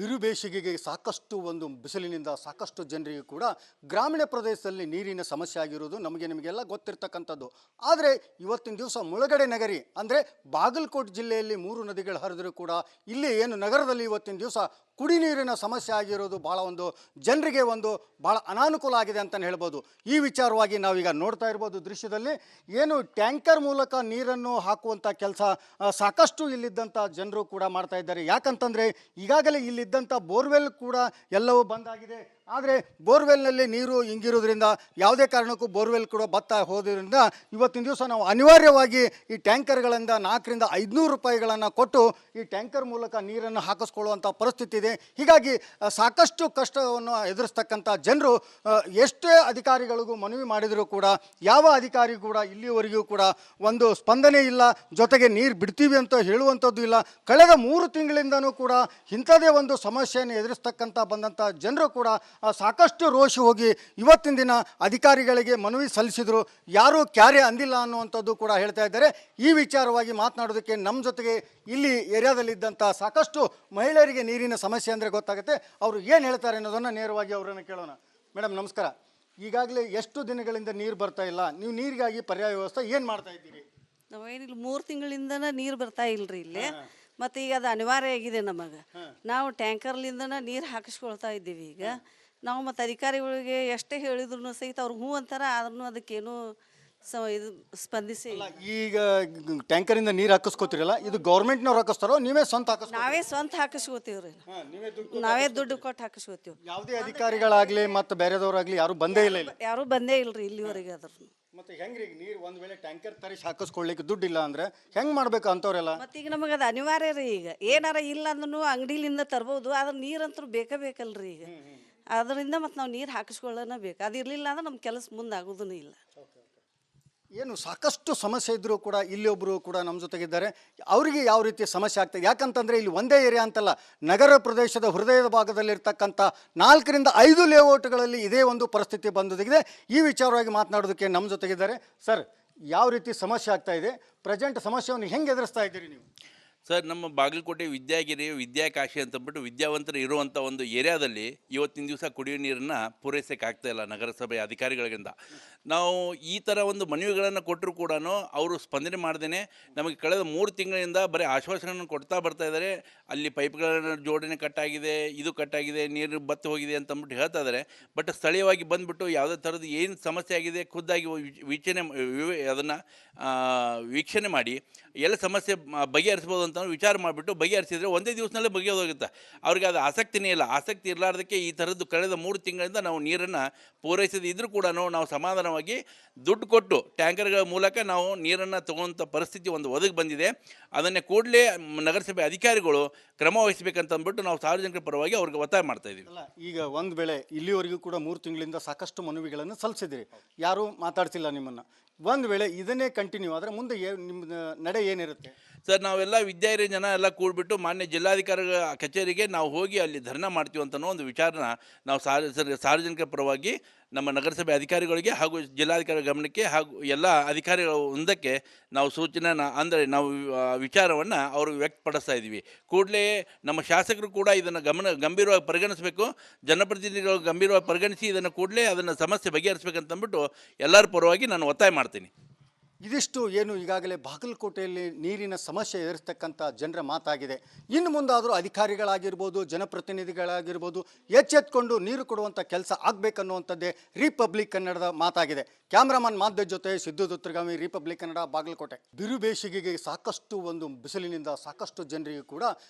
ಬಿರು ಬೇಸಿಗೆಗೆ ಸಾಕಷ್ಟು ಒಂದು ಬಿಸಿಲಿನಿಂದ ಸಾಕಷ್ಟು ಜನರಿಗೆ ಕೂಡ ಗ್ರಾಮೀಣ ಪ್ರದೇಶದಲ್ಲಿ ನೀರಿನ ಸಮಸ್ಯೆ ಆಗಿರುವುದು ನಿಮಗೆಲ್ಲ ಗೊತ್ತಿರತಕ್ಕಂಥದ್ದು. ಆದರೆ ಇವತ್ತಿನ ದಿವಸ ಮುಳುಗಡೆ ನಗರಿ ಅಂದರೆ ಬಾಗಲಕೋಟೆ ಜಿಲ್ಲೆಯಲ್ಲಿ 3 ನದಿಗಳು ಹರಿದರೂ ಕೂಡ ಇಲ್ಲಿ ಏನು ನಗರದಲ್ಲಿ ಇವತ್ತಿನ ದಿವಸ ಕುಡಿ ನೀರಿನ ಸಮಸ್ಯೆ ಆಗಿರೋದು ಜನರಿಗೆ ಭಾಳ ಅನಾನುಕೂಲ ಆಗಿದೆ ಅಂತಲೇ ಹೇಳ್ಬೋದು. ಈ ವಿಚಾರವಾಗಿ ನಾವೀಗ ನೋಡ್ತಾ ಇರ್ಬೋದು ದೃಶ್ಯದಲ್ಲಿ ಏನು ಟ್ಯಾಂಕರ್ ಮೂಲಕ ನೀರನ್ನು ಹಾಕುವಂಥ ಕೆಲಸ ಸಾಕಷ್ಟು ಇಲ್ಲಿದ್ದಂಥ ಜನರು ಕೂಡ ಮಾಡ್ತಾ ಇದ್ದಾರೆ. ಯಾಕಂತಂದರೆ ಈಗಾಗಲೇ ಇಲ್ಲಿದ್ದಂಥ ಬೋರ್ವೆಲ್ ಕೂಡ ಎಲ್ಲವೂ ಬಂದಾಗಿದೆ. ಆದರೆ ಬೋರ್ವೆಲ್ನಲ್ಲಿ ನೀರು ಇಂಗಿರೋದ್ರಿಂದ ಯಾವುದೇ ಕಾರಣಕ್ಕೂ ಬೋರ್ವೆಲ್ ಕೂಡ ಬತ್ತಾ ಹೋದ್ರಿಂದ ಇವತ್ತಿನ ದಿವಸ ನಾವು ಅನಿವಾರ್ಯವಾಗಿ ಈ ಟ್ಯಾಂಕರ್ಗಳಿಂದ 400 ರಿಂದ 500 ರೂಪಾಯಿಗಳನ್ನು ಕೊಟ್ಟು ಈ ಟ್ಯಾಂಕರ್ ಮೂಲಕ ನೀರನ್ನು ಹಾಕಿಸ್ಕೊಳ್ಳುವಂಥ ಪರಿಸ್ಥಿತಿ ಇದೆ. ಹೀಗಾಗಿ ಸಾಕಷ್ಟು ಕಷ್ಟವನ್ನು ಎದುರಿಸ್ತಕ್ಕಂಥ ಜನರು ಎಷ್ಟೇ ಅಧಿಕಾರಿಗಳಿಗೂ ಮನವಿ ಮಾಡಿದರೂ ಕೂಡ ಯಾವ ಅಧಿಕಾರಿ ಕೂಡ ಇಲ್ಲಿವರೆಗೂ ಕೂಡ ಒಂದು ಸ್ಪಂದನೆ ಇಲ್ಲ, ಜೊತೆಗೆ ನೀರು ಬಿಡ್ತೀವಿ ಅಂತ ಹೇಳುವಂಥದ್ದು ಇಲ್ಲ. ಕಳೆದ 3 ತಿಂಗಳಿಂದನೂ ಕೂಡ ಇಂಥದೇ ಒಂದು ಸಮಸ್ಯೆಯನ್ನು ಎದುರಿಸ್ತಕ್ಕಂಥ ಬಂದಂಥ ಜನರು ಕೂಡ ಸಾಕಷ್ಟು ರೋಷಿ ಹೋಗಿ ಇವತ್ತಿನ ದಿನ ಅಧಿಕಾರಿಗಳಿಗೆ ಮನವಿ ಸಲ್ಲಿಸಿದರು, ಯಾರೂ ಕ್ಯಾರೆ ಅಂದಿಲ್ಲ ಅನ್ನುವಂಥದ್ದು ಕೂಡ ಹೇಳ್ತಾ ಇದ್ದಾರೆ. ಈ ವಿಚಾರವಾಗಿ ಮಾತನಾಡೋದಕ್ಕೆ ನಮ್ಮ ಜೊತೆಗೆ ಇಲ್ಲಿ ಏರಿಯಾದಲ್ಲಿದ್ದಂಥ ಸಾಕಷ್ಟು ಮಹಿಳೆಯರಿಗೆ ನೀರಿನ ಸಮಸ್ಯೆ ಅಂದರೆ ಗೊತ್ತಾಗುತ್ತೆ. ಅವರು ಏನು ಹೇಳ್ತಾರೆ ಅನ್ನೋದನ್ನು ನೇರವಾಗಿ ಅವರನ್ನು ಕೇಳೋಣ. ಮೇಡಮ್ ನಮಸ್ಕಾರ. ಈಗಾಗಲೇ ಎಷ್ಟು ದಿನಗಳಿಂದ ನೀರು ಬರ್ತಾ ಇಲ್ಲ, ನೀವು ನೀರಿಗಾಗಿ ಪರ್ಯಾಯ ವ್ಯವಸ್ಥೆ ಏನು ಮಾಡ್ತಾ ಇದ್ದೀರಿ? ನಾವೇನಿಲ್ಲ 3 ತಿಂಗಳಿಂದನ ನೀರು ಬರ್ತಾ ಇಲ್ರಿ ಇಲ್ಲಿ. ಮತ್ತು ಈಗ ಅದು ಅನಿವಾರ್ಯ ಆಗಿದೆ ನಮಗೆ. ನಾವು ಟ್ಯಾಂಕರ್ಲಿಂದನ ನೀರು ಹಾಕಿಸ್ಕೊಳ್ತಾ ಇದ್ದೀವಿ. ಈಗ ನಾವು ಮತ್ತು ಅಧಿಕಾರಿಗಳಿಗೆ ಎಷ್ಟೇ ಹೇಳಿದ್ರು ಸಹಿತ ಅವ್ರು ಹ್ಞೂ ಅಂತಾರೆ, ಆದ್ರೂ ಅದಕ್ಕೇನು ಇದು ಸ್ಪಂದಿಸಿ. ಈಗ ಟ್ಯಾಂಕರಿಂದ ನೀರು ಹಾಕಿಸ್ಕೋತಿರಲ್ಲ, ಇದು ಗೌರ್ಮೆಂಟ್ನವ್ರು ಹಾಕಿಸ್ತಾರೋ ನೀವೇ ಸ್ವಂತ ಹಾಕಿಸ್? ನಾವೇ ಸ್ವಂತ ಹಾಕಿಸ್ಕೋತೀವ್ರಿ, ನಾವೇ ದುಡ್ಡು ಕೊಟ್ಟು ಹಾಕಿಸ್ಕೋತೀವಿ. ಯಾವುದೇ ಅಧಿಕಾರಿಗಳಾಗಲಿ ಮತ್ತು ಬೇರೆದವ್ರಾಗಲಿ ಯಾರು ಬಂದೇ ಇಲ್ಲ? ಯಾರೂ ಬಂದೇ ಇಲ್ರಿ ಇಲ್ಲಿವರೆಗೆ. ಅದ್ರ ಮತ್ತೆ ಹೆಂಗ್ರಿ ನೀರು ಒಂದು ವೇಳೆ ಟ್ಯಾಂಕರ್ ತರಿಸಿ ಹಾಕಿಸ್ಕೊಳ್ಳಿಕ್ಕೆ ದುಡ್ಡಿಲ್ಲ ಅಂದ್ರೆ ಹೆಂಗೆ ಮಾಡ್ಬೇಕು ಅಂತವ್ರೆಲ್ಲ? ಮತ್ತೆ ಈಗ ನಮಗೆ ಅದು ಅನಿವಾರ್ಯ ರೀ. ಈಗ ಏನಾರ ಇಲ್ಲ ಅಂದ್ರೂ ಅಂಗಡಿಲಿಂದ ತರ್ಬೋದು, ಆದ್ರೆ ನೀರಂತೂ ಬೇಕಲ್ರಿ ಈಗ. ಅದರಿಂದ ಮತ್ತು ನಾವು ನೀರು ಹಾಕಿಸ್ಕೊಳ್ಳೋಣ ಬೇಕು. ಅದು ಇರಲಿಲ್ಲ ಅಂದ್ರೆ ನಮ್ಮ ಕೆಲಸ ಮುಂದೆ ಆಗೋದೂ ಇಲ್ಲ. ಏನು ಸಾಕಷ್ಟು ಸಮಸ್ಯೆ ಇದ್ದರೂ ಕೂಡ ಇಲ್ಲಿ ಒಬ್ಬರು ಕೂಡ ನಮ್ಮ ಜೊತೆಗಿದ್ದಾರೆ. ಅವರಿಗೆ ಯಾವ ರೀತಿಯ ಸಮಸ್ಯೆ ಆಗ್ತದೆ? ಯಾಕಂತಂದರೆ ಇಲ್ಲಿ ಒಂದೇ ಏರಿಯಾ ಅಂತಲ್ಲ, ನಗರ ಪ್ರದೇಶದ ಹೃದಯದ ಭಾಗದಲ್ಲಿರ್ತಕ್ಕಂಥ 4 ರಿಂದ 5 ಲೇಔಟ್ಗಳಲ್ಲಿ ಇದೇ ಒಂದು ಪರಿಸ್ಥಿತಿ ಬಂದಿದೆ. ಈ ವಿಚಾರವಾಗಿ ಮಾತನಾಡೋದಕ್ಕೆ ನಮ್ಮ ಜೊತೆಗಿದ್ದಾರೆ. ಸರ್, ಯಾವ ರೀತಿ ಸಮಸ್ಯೆ ಆಗ್ತಾ ಇದೆ, ಪ್ರೆಸೆಂಟ್ ಸಮಸ್ಯೆಯನ್ನು ಹೆಂಗೆ ಎದುರಿಸ್ತಾ ಇದ್ದೀರಿ ನೀವು? ಸರ್, ನಮ್ಮ ಬಾಗಲಕೋಟೆ ವಿದ್ಯಾಗಿರಿ ವಿದ್ಯಾಕಾಶಿ ಅಂತಂದ್ಬಿಟ್ಟು ವಿದ್ಯಾವಂತರು ಇರುವಂಥ ಒಂದು ಏರಿಯಾದಲ್ಲಿ ಇವತ್ತಿನ ದಿವಸ ಕುಡಿಯೋ ನೀರನ್ನು ಪೂರೈಸೋಕ್ಕೆ ಆಗ್ತಾಯಿಲ್ಲ ನಗರಸಭೆ ಅಧಿಕಾರಿಗಳಿಂದ. ನಾವು ಈ ಥರ ಒಂದು ಮನವಿಗಳನ್ನು ಕೊಟ್ಟರು ಕೂಡ ಅವರು ಸ್ಪಂದನೆ ಮಾಡ್ದೇ ನಮಗೆ ಕಳೆದ 3 ತಿಂಗಳಿಂದ ಬರೀ ಆಶ್ವಾಸನೆಯನ್ನು ಕೊಡ್ತಾ ಬರ್ತಾ ಇದ್ದಾರೆ. ಅಲ್ಲಿ ಪೈಪ್ಗಳ ಜೋಡಣೆ ಕಟ್ಟಾಗಿದೆ, ಇದು ಕಟ್ಟಾಗಿದೆ, ನೀರು ಬತ್ತಿ ಹೋಗಿದೆ ಅಂತಂದ್ಬಿಟ್ಟು ಹೇಳ್ತಾ ಇದ್ದಾರೆ. ಬಟ್ ಸ್ಥಳೀಯವಾಗಿ ಬಂದುಬಿಟ್ಟು ಯಾವುದೇ ಥರದ್ದು ಏನು ಸಮಸ್ಯೆ ಆಗಿದೆ ಖುದ್ದಾಗಿ ಅದನ್ನು ವೀಕ್ಷಣೆ ಮಾಡಿ ಎಲ್ಲ ಸಮಸ್ಯೆ ಬಗೆಹರಿಸ್ಬೋದು ಅಂತ ವಿಚಾರ ಮಾಡಿಬಿಟ್ಟು ಬಗೆಹರಿಸಿದರೆ ಒಂದೇ ದಿವಸದಲ್ಲೇ ಬಗೆಹೋಗುತ್ತೆ. ಅವ್ರಿಗೆ ಅದು ಆಸಕ್ತಿನೇ ಇಲ್ಲ. ಆಸಕ್ತಿ ಇರಲಾರ್ದಕ್ಕೆ ಈ ಥರದ್ದು ಕಳೆದ 3 ತಿಂಗಳಿಂದ ನಾವು ನೀರನ್ನು ಪೂರೈಸದೇ ಇದ್ದರೂ ಕೂಡ ನಾವು ಸಮಾಧಾನವಾಗಿ ದುಡ್ಡು ಕೊಟ್ಟು ಟ್ಯಾಂಕರ್ಗಳ ಮೂಲಕ ನಾವು ನೀರನ್ನು ತಗೊಳ್ಳೋಂಥ ಪರಿಸ್ಥಿತಿ ಒಂದು ಒದಗಿ ಬಂದಿದೆ. ಅದನ್ನೇ ಕೂಡಲೇ ನಗರಸಭೆ ಅಧಿಕಾರಿಗಳು ಕ್ರಮ ವಹಿಸಬೇಕಂತಂದ್ಬಿಟ್ಟು ನಾವು ಸಾರ್ವಜನಿಕರ ಪರವಾಗಿ ಅವ್ರಿಗೆ ಒತ್ತಾಯ ಮಾಡ್ತಾ ಇದ್ದೀವಿ. ಈಗ ಒಂದು ವೇಳೆ ಇಲ್ಲಿವರೆಗೂ ಕೂಡ 3 ತಿಂಗಳಿಂದ ಸಾಕಷ್ಟು ಮನವಿಗಳನ್ನು ಸಲ್ಲಿಸಿದಿರಿ, ಯಾರೂ ಮಾತಾಡ್ತಿಲ್ಲ ನಿಮ್ಮನ್ನು. ಒಂದು ವೇಳೆ ಇದನ್ನೇ ಕಂಟಿನ್ಯೂ ಆದರೆ ಮುಂದೆ ನಿಮ್ಮ ನಡೆ ಏನಿರುತ್ತೆ? ಸರ್, ನಾವೆಲ್ಲ ವಿದ್ಯಾರ್ಥಿ ಜನ ಎಲ್ಲ ಕೂಡಿಬಿಟ್ಟು ಮಾನ್ಯ ಜಿಲ್ಲಾಧಿಕಾರಿಗಳ ಕಚೇರಿಗೆ ನಾವು ಹೋಗಿ ಅಲ್ಲಿ ಧರ್ನಾ ಮಾಡ್ತೀವಿ ಅಂತನೋ ಒಂದು ವಿಚಾರನ ನಾವು ಸಾರ್ವಜನಿಕರ ಪರವಾಗಿ ನಮ್ಮ ನಗರಸಭೆ ಅಧಿಕಾರಿಗಳಿಗೆ ಹಾಗೂ ಜಿಲ್ಲಾಧಿಕಾರಿ ಗಮನಕ್ಕೆ ಹಾಗೂ ಎಲ್ಲ ಅಧಿಕಾರಿಗಳ ಒಂದಕ್ಕೆ ನಾವು ಸೂಚನೆ ಅಂದರೆ ನಾವು ವಿಚಾರವನ್ನು ಅವ್ರಿಗೆ ವ್ಯಕ್ತಪಡಿಸ್ತಾ ಇದ್ದೀವಿ. ಕೂಡಲೇ ನಮ್ಮ ಶಾಸಕರು ಕೂಡ ಇದನ್ನು ಗಂಭೀರವಾಗಿ ಪರಿಗಣಿಸಬೇಕು, ಜನಪ್ರತಿನಿಧಿಗಳು ಗಂಭೀರವಾಗಿ ಪರಿಗಣಿಸಿ ಇದನ್ನು ಕೂಡಲೇ ಅದನ್ನು ಸಮಸ್ಯೆ ಬಗೆಹರಿಸಬೇಕಂತಂದ್ಬಿಟ್ಟು ಎಲ್ಲರ ಪರವಾಗಿ ನಾನು ಒತ್ತಾಯ ಮಾಡ್ತೀನಿ. ಇದಿಷ್ಟು ಏನು ಈಗಾಗಲೇ ಬಾಗಲಕೋಟೆಯಲ್ಲಿ ನೀರಿನ ಸಮಸ್ಯೆ ಎದುರಿಸ್ತಕ್ಕಂಥ ಜನರ ಮಾತಾಗಿದೆ. ಇನ್ನು ಮುಂದಾದರೂ ಅಧಿಕಾರಿಗಳಾಗಿರ್ಬೋದು, ಜನಪ್ರತಿನಿಧಿಗಳಾಗಿರ್ಬೋದು ಎಚ್ಚೆತ್ಕೊಂಡು ನೀರು ಕೊಡುವಂಥ ಕೆಲಸ ಆಗಬೇಕನ್ನುವಂಥದ್ದೇ ರಿಪಬ್ಲಿಕ್ ಕನ್ನಡದ ಮಾತಾಗಿದೆ. ಕ್ಯಾಮ್ರಾಮನ್ ಮಾಧ್ಯಮ ಜೊತೆ ಸಿದ್ದು ದುತ್ರಗಾಮಿ, ರಿಪಬ್ಲಿಕ್ ಕನ್ನಡ, ಬಾಗಲಕೋಟೆ. ಬಿರು ಬೇಸಿಗೆಗೆ ಸಾಕಷ್ಟು ಒಂದು ಬಿಸಿಲಿನಿಂದ ಸಾಕಷ್ಟು ಜನರಿಗೆ ಕೂಡ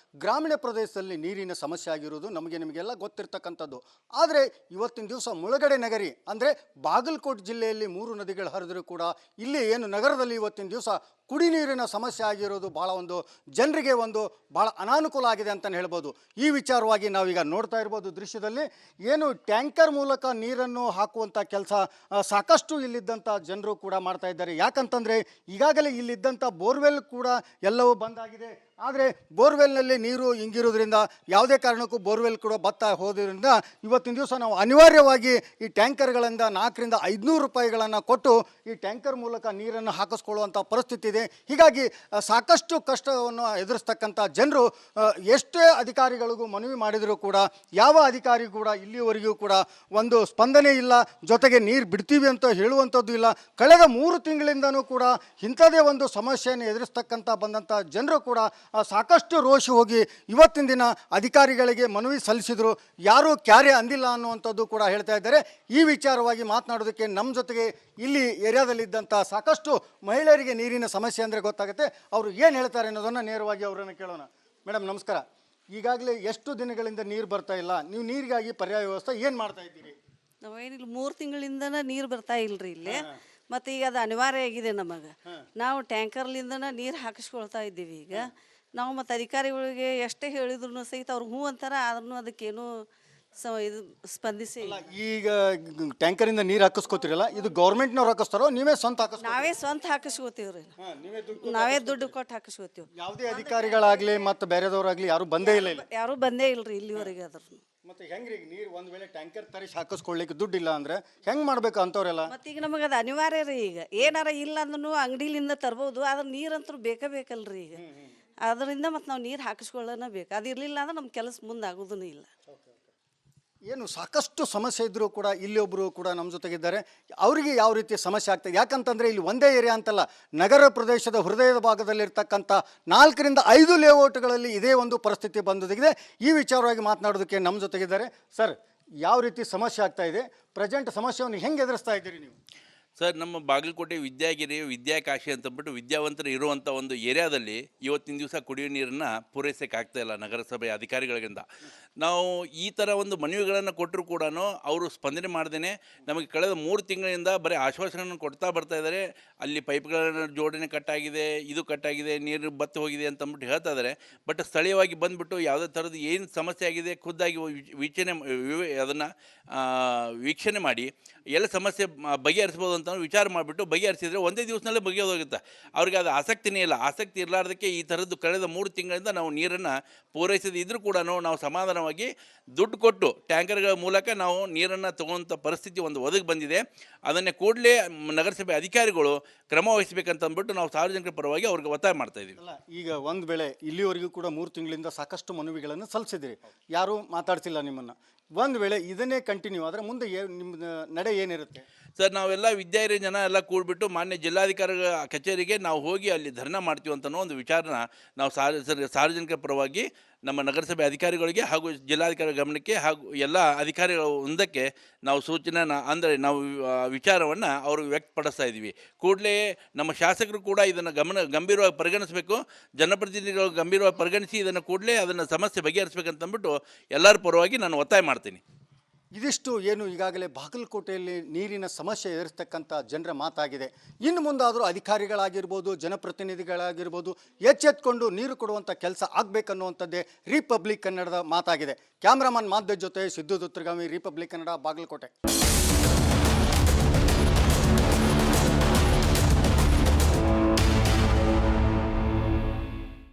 ಗ್ರಾಮೀಣ ಪ್ರದೇಶದಲ್ಲಿ ನೀರಿನ ಸಮಸ್ಯೆ ಆಗಿರೋದು ನಿಮಗೆಲ್ಲ ಗೊತ್ತಿರತಕ್ಕಂಥದ್ದು. ಆದರೆ ಇವತ್ತಿನ ದಿವಸ ಮುಳುಗಡೆ ನಗರಿ ಅಂದರೆ ಬಾಗಲಕೋಟೆ ಜಿಲ್ಲೆಯಲ್ಲಿ 3 ನದಿಗಳು ಹರಿದರೂ ಕೂಡ ಇಲ್ಲಿ ಏನು ನಗರದಲ್ಲಿ ಇವತ್ತಿನ ದಿವಸ ಕುಡಿ ನೀರಿನ ಸಮಸ್ಯೆ ಆಗಿರೋದು ಜನರಿಗೆ ಭಾಳ ಅನಾನುಕೂಲ ಆಗಿದೆ ಅಂತಲೇ ಹೇಳ್ಬೋದು. ಈ ವಿಚಾರವಾಗಿ ನಾವೀಗ ನೋಡ್ತಾ ಇರ್ಬೋದು ದೃಶ್ಯದಲ್ಲಿ ಏನು ಟ್ಯಾಂಕರ್ ಮೂಲಕ ನೀರನ್ನು ಹಾಕುವಂಥ ಕೆಲಸ ಸಾಕಷ್ಟು ಇಲ್ಲಿದ್ದಂಥ ಜನರು ಕೂಡ ಮಾಡ್ತಾ ಇದ್ದಾರೆ. ಯಾಕಂತಂದರೆ ಈಗಾಗಲೇ ಇಲ್ಲಿದ್ದಂಥ ಬೋರ್ವೆಲ್ ಕೂಡ ಎಲ್ಲವೂ ಬಂದಾಗಿದೆ. ಆದರೆ ಬೋರ್ವೆಲ್ನಲ್ಲಿ ನೀರು ಇಂಗಿರೋದ್ರಿಂದ ಯಾವುದೇ ಕಾರಣಕ್ಕೂ ಬೋರ್ವೆಲ್ ಕೂಡ ಬತ್ತಾ ಹೋದ್ರಿಂದ ಇವತ್ತಿನ ದಿವಸ ನಾವು ಅನಿವಾರ್ಯವಾಗಿ ಈ ಟ್ಯಾಂಕರ್ಗಳಿಂದ 400 ರಿಂದ 500 ರೂಪಾಯಿಗಳನ್ನು ಕೊಟ್ಟು ಈ ಟ್ಯಾಂಕರ್ ಮೂಲಕ ನೀರನ್ನು ಹಾಕಿಸ್ಕೊಳ್ಳುವಂಥ ಪರಿಸ್ಥಿತಿ ಇದೆ. ಹೀಗಾಗಿ ಸಾಕಷ್ಟು ಕಷ್ಟವನ್ನು ಎದುರಿಸ್ತಕ್ಕಂಥ ಜನರು ಎಷ್ಟೇ ಅಧಿಕಾರಿಗಳಿಗೂ ಮನವಿ ಮಾಡಿದರೂ ಕೂಡ ಯಾವ ಅಧಿಕಾರಿ ಕೂಡ ಇಲ್ಲಿವರೆಗೂ ಕೂಡ ಒಂದು ಸ್ಪಂದನೆ ಇಲ್ಲ, ಜೊತೆಗೆ ನೀರು ಬಿಡ್ತೀವಿ ಅಂತ ಹೇಳುವಂಥದ್ದು ಇಲ್ಲ. ಕಳೆದ 3 ತಿಂಗಳಿಂದನೂ ಕೂಡ ಇಂಥದೇ ಒಂದು ಸಮಸ್ಯೆಯನ್ನು ಎದುರಿಸ್ತಕ್ಕಂಥ ಬಂದಂಥ ಜನರು ಕೂಡ ಸಾಕಷ್ಟು ರೋಷಿ ಹೋಗಿ ಇವತ್ತಿನ ದಿನ ಅಧಿಕಾರಿಗಳಿಗೆ ಮನವಿ ಸಲ್ಲಿಸಿದರು, ಯಾರೂ ಕ್ಯಾರೆ ಅಂದಿಲ್ಲ ಅನ್ನುವಂಥದ್ದು ಕೂಡ ಹೇಳ್ತಾ ಇದ್ದಾರೆ. ಈ ವಿಚಾರವಾಗಿ ಮಾತನಾಡೋದಕ್ಕೆ ನಮ್ಮ ಜೊತೆಗೆ ಇಲ್ಲಿ ಏರಿಯಾದಲ್ಲಿದ್ದಂಥ ಸಾಕಷ್ಟು ಮಹಿಳೆಯರಿಗೆ ನೀರಿನ ಸಮಸ್ಯೆ ಅಂದರೆ ಗೊತ್ತಾಗುತ್ತೆ. ಅವರು ಏನು ಹೇಳ್ತಾರೆ ಅನ್ನೋದನ್ನು ನೇರವಾಗಿ ಅವರನ್ನು ಕೇಳೋಣ. ಮೇಡಮ್ ನಮಸ್ಕಾರ. ಈಗಾಗಲೇ ಎಷ್ಟು ದಿನಗಳಿಂದ ನೀರು ಬರ್ತಾ ಇಲ್ಲ, ನೀವು ನೀರಿಗಾಗಿ ಪರ್ಯಾಯ ವ್ಯವಸ್ಥೆ ಏನು ಮಾಡ್ತಾ ಇದ್ದೀರಿ? ನಾವೇನಿಲ್ಲ 3 ತಿಂಗಳಿಂದನ ನೀರು ಬರ್ತಾ ಇಲ್ರಿ ಇಲ್ಲಿ. ಮತ್ತು ಈಗ ಅದು ಅನಿವಾರ್ಯ ಆಗಿದೆ ನಮಗೆ. ನಾವು ಟ್ಯಾಂಕರ್ಲಿಂದನ ನೀರು ಹಾಕಿಸ್ಕೊಳ್ತಾ ಇದ್ದೀವಿ. ಈಗ ನಾವು ಮತ್ತು ಅಧಿಕಾರಿಗಳಿಗೆ ಎಷ್ಟೇ ಹೇಳಿದ್ರು ಸಹಿತ ಅವ್ರು ಹ್ಞೂ ಅಂತಾರೆ, ಆದ್ರೂ ಅದಕ್ಕೇನು ಇದು ಸ್ಪಂದಿಸಿ ಇಲ್ಲ. ಈಗ ಟ್ಯಾಂಕರಿಂದ ನೀರು ಹಾಕಿಸ್ಕೋತಿರಲ್ಲ, ಇದು ಗೌರ್ಮೆಂಟ್ನವ್ರು ಹಾಕಿಸ್ತಾರೋ ನೀವೇ ಸ್ವಂತ ಹಾಕಿಸ್ಕೊ? ನಾವೇ ಸ್ವಂತ ಹಾಕಿಸ್ಕೋತೀವ್ರಿ, ನಾವೇ ದುಡ್ಡು ಕೊಟ್ಟು ಹಾಕಿಸ್ಕೋತೀವಿ. ಯಾವುದೇ ಅಧಿಕಾರಿಗಳಾಗಲಿ ಮತ್ತು ಬೇರೆದವರಾಗಲಿ ಯಾರು ಬಂದೇ ಇಲ್ಲ? ಯಾರೂ ಬಂದೇ ಇಲ್ರಿ ಇಲ್ಲಿವರೆಗೆ. ಅದ್ರ ಮತ್ತೆ ಹೆಂಗ್ರಿ ನೀರು ಒಂದು ವೇಳೆ ಟ್ಯಾಂಕರ್ ತರಿಸಿ ಹಾಕಿಸ್ಕೊಳ್ಳಿಕ್ಕೆ ದುಡ್ಡಿಲ್ಲ ಅಂದ್ರೆ ಹೆಂಗ್ ಮಾಡ್ಬೇಕು ಅಂತವ್ರೆಲ್ಲ? ಮತ್ತೆ ಈಗ ನಮಗೆ ಅದು ಅನಿವಾರ್ಯ ರೀ. ಈಗ ಏನಾರ ಇಲ್ಲ ಅಂದ್ರೂ ಅಂಗಡಿಲಿಂದ ತರ್ಬೋದು, ಆದ್ರೆ ನೀರಂತೂ ಬೇಕೇ ಬೇಕಲ್ರಿ ಈಗ. ಅದರಿಂದ ಮತ್ತು ನಾವು ನೀರು ಹಾಕಿಸ್ಕೊಳ್ಳೋಣ ಬೇಕು. ಅದು ಇರಲಿಲ್ಲ ಅಂದ್ರೆ ನಮ್ಮ ಕೆಲಸ ಮುಂದೆ ಆಗೋದೂ ಇಲ್ಲ. ಏನು ಸಾಕಷ್ಟು ಸಮಸ್ಯೆ ಇದ್ದರೂ ಕೂಡ ಇಲ್ಲಿ ಒಬ್ಬರು ಕೂಡ ನಮ್ಮ ಜೊತೆಗಿದ್ದಾರೆ. ಅವರಿಗೆ ಯಾವ ರೀತಿಯ ಸಮಸ್ಯೆ ಆಗ್ತದೆ? ಯಾಕಂತಂದರೆ ಇಲ್ಲಿ ಒಂದೇ ಏರಿಯಾ ಅಂತಲ್ಲ, ನಗರ ಪ್ರದೇಶದ ಹೃದಯದ ಭಾಗದಲ್ಲಿರ್ತಕ್ಕಂಥ 4 ರಿಂದ 5 ಲೇಔಟ್ಗಳಲ್ಲಿ ಇದೇ ಒಂದು ಪರಿಸ್ಥಿತಿ ಬಂದಿದೆ. ಈ ವಿಚಾರವಾಗಿ ಮಾತನಾಡೋದಕ್ಕೆ ನಮ್ಮ ಜೊತೆಗಿದ್ದಾರೆ. ಸರ್, ಯಾವ ರೀತಿ ಸಮಸ್ಯೆ ಆಗ್ತಾ ಇದೆ, ಪ್ರೆಸೆಂಟ್ ಸಮಸ್ಯೆಯನ್ನು ಹೆಂಗೆ ಎದುರಿಸ್ತಾ ಇದ್ದೀರಿ ನೀವು? ಸರ್, ನಮ್ಮ ಬಾಗಲಕೋಟೆ ವಿದ್ಯಾಗಿರಿ ವಿದ್ಯಾಕಾಶಿ ಅಂತಂದ್ಬಿಟ್ಟು ವಿದ್ಯಾವಂತರು ಇರುವಂಥ ಒಂದು ಏರಿಯಾದಲ್ಲಿ ಇವತ್ತಿನ ದಿವಸ ಕುಡಿಯೋ ನೀರನ್ನು ಪೂರೈಸೋಕ್ಕೆ ಆಗ್ತಾಯಿಲ್ಲ ನಗರಸಭೆ ಅಧಿಕಾರಿಗಳಿಂದ. ನಾವು ಈ ಥರ ಒಂದು ಮನವಿಗಳನ್ನು ಕೊಟ್ಟರು ಕೂಡ ಅವರು ಸ್ಪಂದನೆ ಮಾಡ್ದೇ ನಮಗೆ ಕಳೆದ 3 ತಿಂಗಳಿಂದ ಬರೀ ಆಶ್ವಾಸನೆಯನ್ನು ಕೊಡ್ತಾ ಬರ್ತಾ ಇದ್ದಾರೆ. ಅಲ್ಲಿ ಪೈಪ್ಗಳ ಜೋಡಣೆ ಕಟ್ಟಾಗಿದೆ, ಇದು ಕಟ್ಟಾಗಿದೆ, ನೀರು ಬತ್ತಿ ಹೋಗಿದೆ ಅಂತಂದ್ಬಿಟ್ಟು ಹೇಳ್ತಾ ಇದ್ದಾರೆ. ಬಟ್ ಸ್ಥಳೀಯವಾಗಿ ಬಂದುಬಿಟ್ಟು ಯಾವುದೇ ಥರದ್ದು ಏನು ಸಮಸ್ಯೆ ಆಗಿದೆ ಖುದ್ದಾಗಿ ಅದನ್ನು ವೀಕ್ಷಣೆ ಮಾಡಿ ಎಲ್ಲ ಸಮಸ್ಯೆ ಬಗೆಹರಿಸ್ಬೋದು ಅಂತ ವಿಚಾರ ಮಾಡಿಬಿಟ್ಟು ಬಗೆಹರಿಸಿದರೆ ಒಂದೇ ದಿವಸದಲ್ಲೇ ಬಗೆಹೋಗುತ್ತೆ. ಅವ್ರಿಗೆ ಅದು ಆಸಕ್ತಿನೇ ಇಲ್ಲ. ಆಸಕ್ತಿ ಇರಲಾರ್ದಕ್ಕೆ ಈ ಥರದ್ದು ಕಳೆದ 3 ತಿಂಗಳಿಂದ ನಾವು ನೀರನ್ನು ಪೂರೈಸದೇ ಇದ್ದರೂ ಕೂಡ ನಾವು ಸಮಾಧಾನವಾಗಿ ದುಡ್ಡು ಕೊಟ್ಟು ಟ್ಯಾಂಕರ್ಗಳ ಮೂಲಕ ನಾವು ನೀರನ್ನು ತಗೊಳ್ಳೋಂಥ ಪರಿಸ್ಥಿತಿ ಒಂದು ಒದಗಿ ಬಂದಿದೆ. ಅದನ್ನೇ ಕೂಡಲೇ ನಗರಸಭೆ ಅಧಿಕಾರಿಗಳು ಕ್ರಮ ವಹಿಸಬೇಕಂತ ಅಂದ್ಬಿಟ್ಟು ನಾವು ಸಾರ್ವಜನಿಕರ ಪರವಾಗಿ ಅವ್ರಿಗೆ ಒತ್ತಾಯ ಮಾಡ್ತಾ ಇದ್ದೀವಿ. ಈಗ ಒಂದು ವೇಳೆ ಇಲ್ಲಿವರೆಗೂ ಕೂಡ 3 ತಿಂಗಳಿಂದ ಸಾಕಷ್ಟು ಮನವಿಗಳನ್ನು ಸಲ್ಲಿಸಿದಿರಿ, ಯಾರೂ ಮಾತಾಡ್ತಿಲ್ಲ ನಿಮ್ಮನ್ನು. ಒಂದು ವೇಳೆ ಇದನ್ನೇ ಕಂಟಿನ್ಯೂ ಆದರೆ ಮುಂದೆ ನಿಮ್ಮ ನಡೆ ಏನಿರುತ್ತೆ? ಸರ್, ನಾವೆಲ್ಲ ವಿದ್ಯಾರ್ಥಿ ಜನ ಎಲ್ಲ ಕೂಡಿಬಿಟ್ಟು ಮಾನ್ಯ ಜಿಲ್ಲಾಧಿಕಾರಿಗಳ ಕಚೇರಿಗೆ ನಾವು ಹೋಗಿ ಅಲ್ಲಿ ಧರ್ನಾ ಮಾಡ್ತೀವಿ ಅಂತನೋ ಒಂದು ವಿಚಾರನ ನಾವು ಸಾರ್ವಜನಿಕರ ಪರವಾಗಿ ನಮ್ಮ ನಗರಸಭೆ ಅಧಿಕಾರಿಗಳಿಗೆ ಹಾಗೂ ಜಿಲ್ಲಾಧಿಕಾರಿ ಗಮನಕ್ಕೆ ಹಾಗೂ ಎಲ್ಲ ಅಧಿಕಾರಿಗಳ ಒಂದಕ್ಕೆ ನಾವು ಸೂಚನೆ ಅಂದರೆ ನಾವು ವಿಚಾರವನ್ನು ಅವ್ರಿಗೆ ವ್ಯಕ್ತಪಡಿಸ್ತಾ ಇದ್ದೀವಿ. ಕೂಡಲೇ ನಮ್ಮ ಶಾಸಕರು ಕೂಡ ಇದನ್ನು ಗಂಭೀರವಾಗಿ ಪರಿಗಣಿಸಬೇಕು, ಜನಪ್ರತಿನಿಧಿಗಳು ಗಂಭೀರವಾಗಿ ಪರಿಗಣಿಸಿ ಇದನ್ನು ಕೂಡಲೇ ಅದನ್ನು ಸಮಸ್ಯೆ ಬಗೆಹರಿಸಬೇಕಂತಂದ್ಬಿಟ್ಟು ಎಲ್ಲರ ಪರವಾಗಿ ನಾನು ಒತ್ತಾಯ ಮಾಡ್ತೀನಿ. ಇದಿಷ್ಟು ಏನು ಈಗಾಗಲೇ ಬಾಗಲಕೋಟೆಯಲ್ಲಿ ನೀರಿನ ಸಮಸ್ಯೆ ಎದುರಿಸ್ತಕ್ಕಂಥ ಜನರ ಮಾತಾಗಿದೆ. ಇನ್ನು ಮುಂದಾದರೂ ಅಧಿಕಾರಿಗಳಾಗಿರ್ಬೋದು, ಜನಪ್ರತಿನಿಧಿಗಳಾಗಿರ್ಬೋದು ಎಚ್ಚೆತ್ಕೊಂಡು ನೀರು ಕೊಡುವಂಥ ಕೆಲಸ ಆಗಬೇಕನ್ನುವಂಥದ್ದೇ ರಿಪಬ್ಲಿಕ್ ಕನ್ನಡದ ಮಾತಾಗಿದೆ. ಕ್ಯಾಮ್ರಾಮನ್ ಮಾಧ್ಯ ಜೊತೆ ಸಿದ್ದು ದುತ್ರಗಾಮಿ, ರಿಪಬ್ಲಿಕ್ ಕನ್ನಡ, ಬಾಗಲಕೋಟೆ.